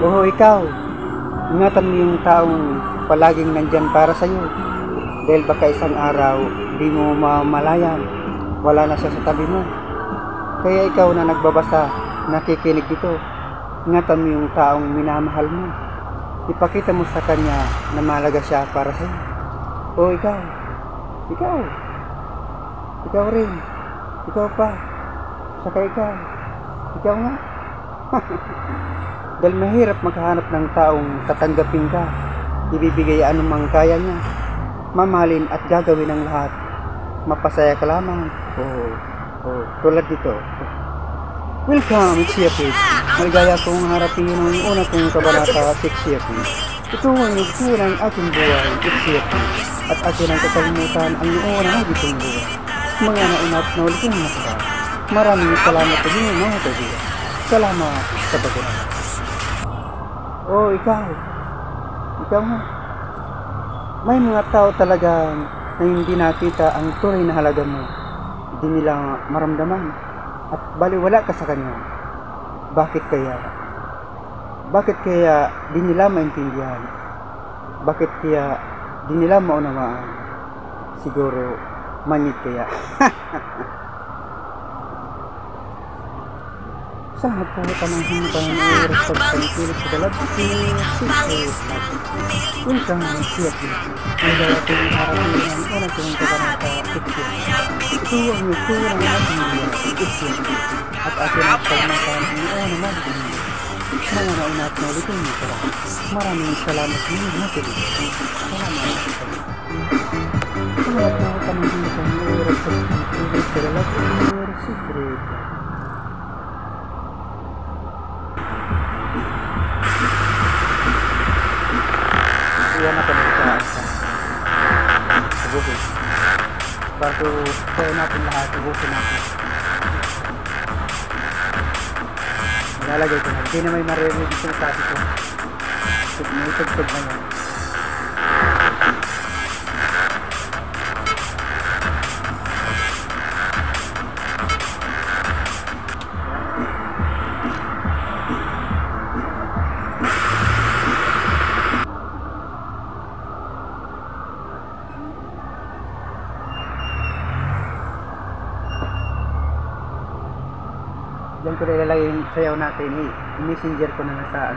Oo, ikaw. Ingatan mo yung taong palaging nandyan para sa'yo. Dahil baka isang araw, di mo mamalayan. Wala na siya sa tabi mo. Kaya ikaw na nagbabasa, nakikinig dito. Ingatan mo yung taong minamahal mo. Ipakita mo sa kanya na mahalaga siya para sa'yo. Oo, ikaw. Ikaw. Ikaw rin. Ikaw pa. Saka ikaw. Ikaw nga. Dahil mahirap maghanap ng taong tatanggapin ka. Ibibigay anumang kaya niya. Mamahalin at gagawin ang lahat. Mapasaya ka lamang. Oo. Tulad dito. Welcome, it's Siapid. Maligaya kong harapin ang una kong kabanata, 6 Siapid. Ito ang nagtuwa ng aking buhay, it's Siapid. At akin ang kakalimutan ang noon ng agitong buhay. Mga naunat na ulit kong nasa. Maraming salamat sa inyo mga kaibigan. Salamat sa pagkakita. Oh, ikaw. Ikaw nga. May mga tao talaga na hindi nakita ang tunay na halaga mo. Hindi nila maramdaman at baliwala ka sa kanya. Bakit kaya? Bakit kaya di nila maintindihan? Bakit kaya di nila maunawaan? Siguro manyit kaya. Salamat po panahon pa ng oras pagpangkilig sa dalagting secret. Welcome ang Siapid. Ang darating harapin ang unang kong kabanata, Siapid. Ito ang nagtuwa ng ating buhay, Siapid. At atin ang pagmakan ang unang magiging mga naunat na ulitin mo para. Maraming salamat sa inyo mga kaibigan. Salamat sa inyo. Salamat po panahon pa ng oras pagpangkilig sa dalagting secret. Iyan na panagsaan sa Google. Bago kaya natin lahat, ubusin natin. Nilalagay ko na. Hindi na may marinig yung sinasabi ko. May tugtog na yan. Diyan ko na ilalagay yung sayaw natin. I-messenger ko na sa